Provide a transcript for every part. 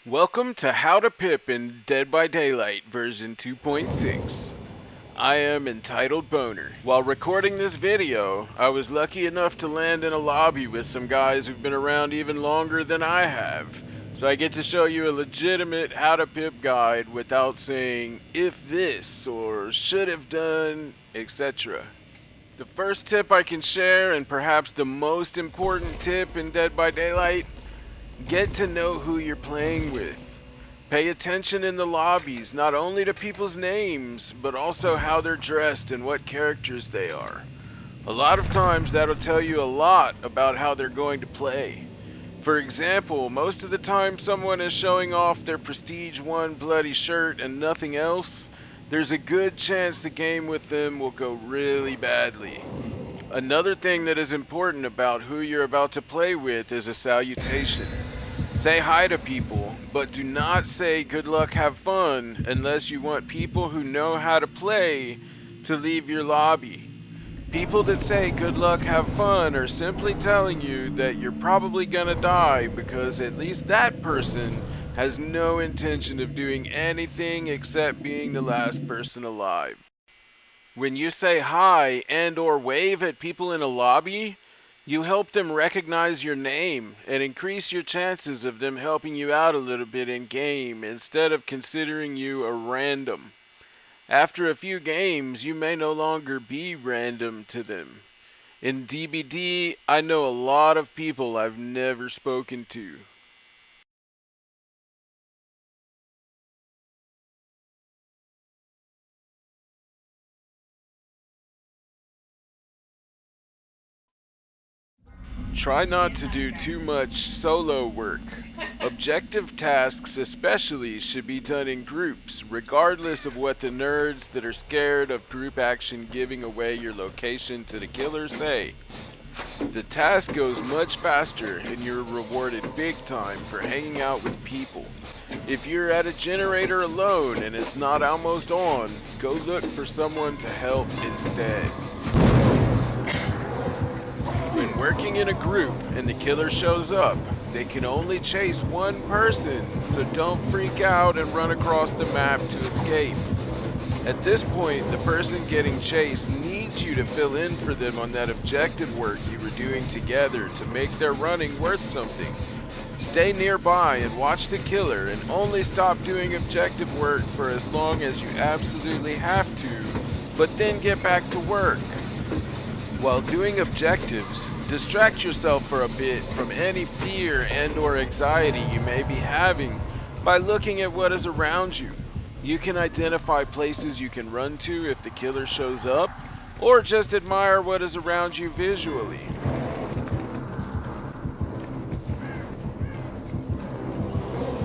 Welcome to How to Pip in Dead by Daylight version 2.6. I am entitled Boner. While recording this video, I was lucky enough to land in a lobby with some guys who've been around even longer than I have. So I get to show you a legitimate how to pip guide without saying if this or should have done, etc. The first tip I can share, and perhaps the most important tip in Dead by Daylight, get to know who you're playing with. Pay attention in the lobbies, not only to people's names, but also how they're dressed and what characters they are. A lot of times that'll tell you a lot about how they're going to play. For example, most of the time someone is showing off their Prestige 1 bloody shirt and nothing else, there's a good chance the game with them will go really badly. Another thing that is important about who you're about to play with is a salutation. Say hi to people, but do not say good luck, have fun, unless you want people who know how to play to leave your lobby. People that say good luck, have fun are simply telling you that you're probably gonna die because at least that person has no intention of doing anything except being the last person alive. When you say hi and or wave at people in a lobby, you help them recognize your name and increase your chances of them helping you out a little bit in game instead of considering you a random. After a few games, you may no longer be random to them. In DbD, I know a lot of people I've never spoken to. Try not to do too much solo work. Objective tasks especially should be done in groups, regardless of what the nerds that are scared of group action giving away your location to the killer say. The task goes much faster and you're rewarded big time for hanging out with people. If you're at a generator alone and it's not almost on, go look for someone to help instead. When working in a group and the killer shows up, they can only chase one person, so don't freak out and run across the map to escape. At this point, the person getting chased needs you to fill in for them on that objective work you were doing together to make their running worth something. Stay nearby and watch the killer and only stop doing objective work for as long as you absolutely have to, but then get back to work. While doing objectives, distract yourself for a bit from any fear and or anxiety you may be having by looking at what is around you. You can identify places you can run to if the killer shows up, or just admire what is around you visually.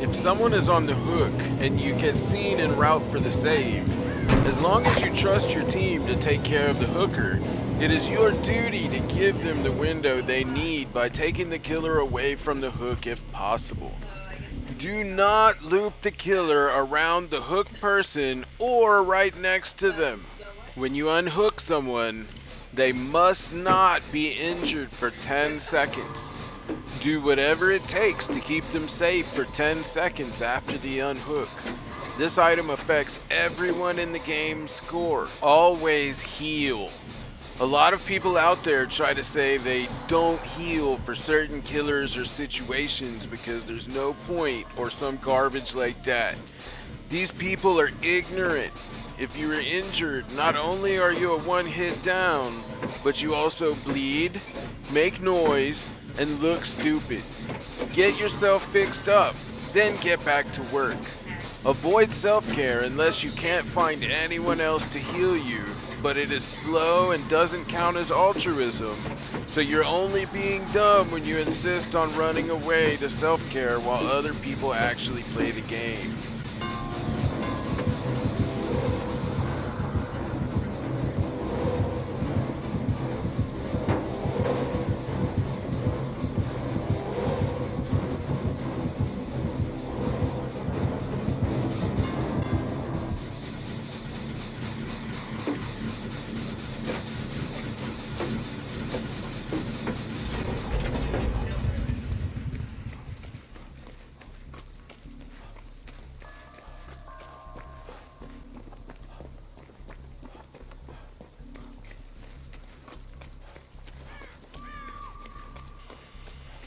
If someone is on the hook and you get seen en route for the save, as long as you trust your team to take care of the hooker, it is your duty to give them the window they need by taking the killer away from the hook if possible. Do not loop the killer around the hook person or right next to them. When you unhook someone, they must not be injured for 10 seconds. Do whatever it takes to keep them safe for 10 seconds after the unhook. This item affects everyone in the game's score. Always heal. A lot of people out there try to say they don't heal for certain killers or situations because there's no point or some garbage like that. These people are ignorant. If you are injured, not only are you a one-hit down, but you also bleed, make noise, and look stupid. Get yourself fixed up, then get back to work. Avoid self-care unless you can't find anyone else to heal you, but it is slow and doesn't count as altruism, so you're only being dumb when you insist on running away to self-care while other people actually play the game.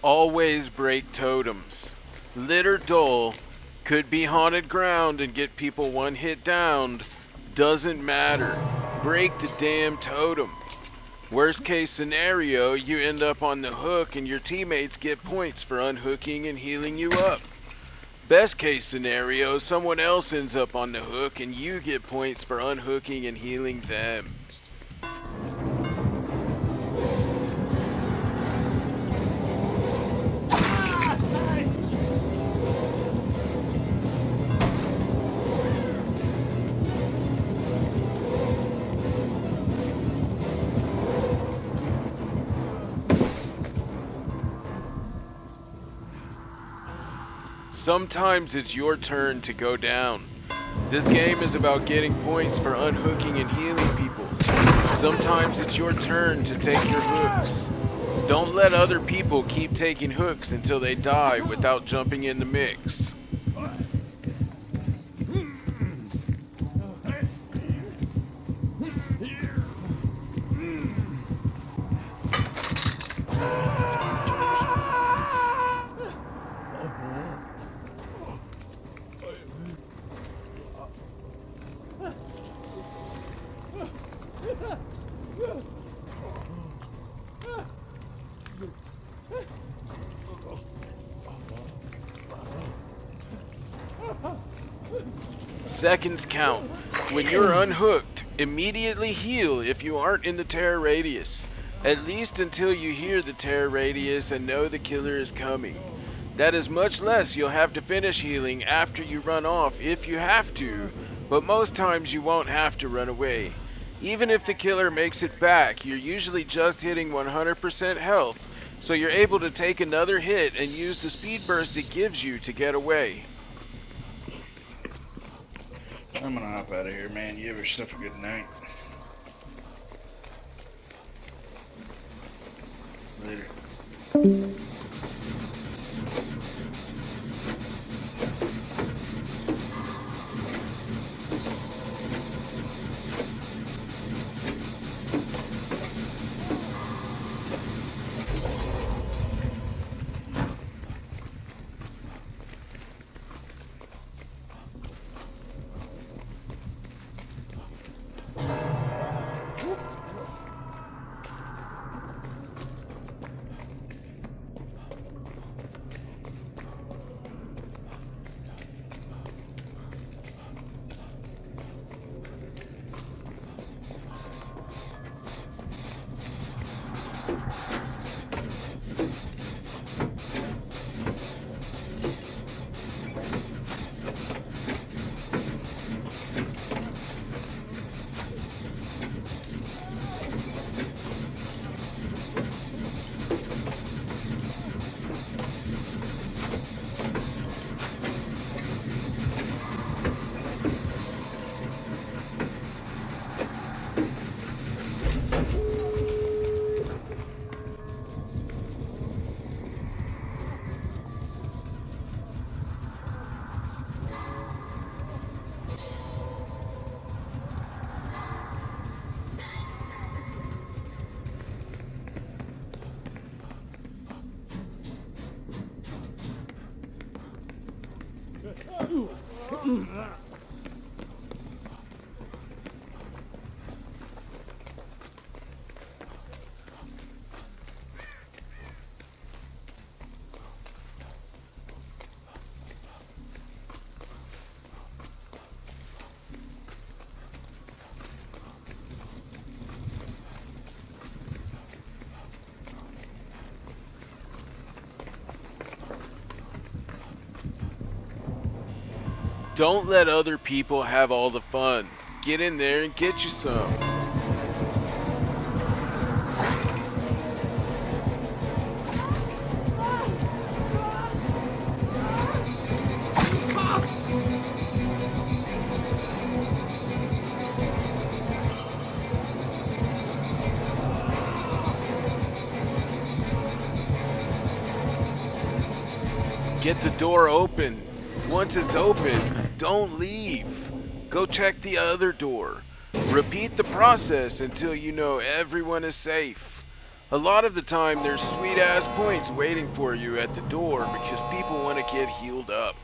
Always break totems. Lit or dull, could be haunted ground and get people one hit down. Doesn't matter. Break the damn totem. Worst case scenario, you end up on the hook and your teammates get points for unhooking and healing you up. Best case scenario, someone else ends up on the hook and you get points for unhooking and healing them. Sometimes it's your turn to go down. This game is about getting points for unhooking and healing people. Sometimes it's your turn to take your hooks. Don't let other people keep taking hooks until they die without jumping in the mix. Seconds count. When you're unhooked, immediately heal if you aren't in the terror radius. At least until you hear the terror radius and know the killer is coming. That is much less you'll have to finish healing after you run off if you have to, but most times you won't have to run away. Even if the killer makes it back, you're usually just hitting 100% health, so you're able to take another hit and use the speed burst it gives you to get away. I'm gonna hop out of here, man. You have yourself a good night. Later. Don't let other people have all the fun. Get in there and get you some. Get the door open. Once it's open, don't leave. Go check the other door. Repeat the process until you know everyone is safe. A lot of the time there's sweet ass points waiting for you at the door because people want to get healed up.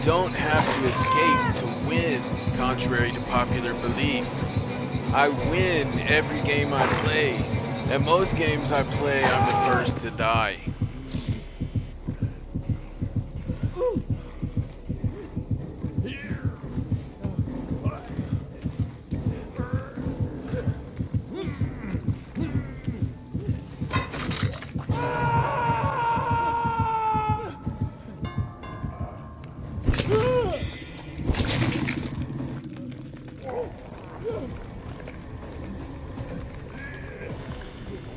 Don't have to escape to win, contrary to popular belief. I win every game I play, and most games I play, I'm the first to die.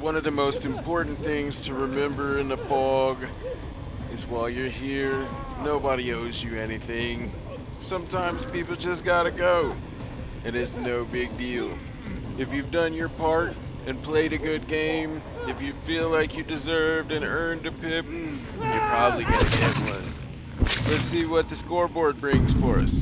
One of the most important things to remember in the fog is while you're here, nobody owes you anything. Sometimes people just gotta go, and it's no big deal. If you've done your part and played a good game, if you feel like you deserved and earned a pip, you're probably gonna get one. Let's see what the scoreboard brings for us.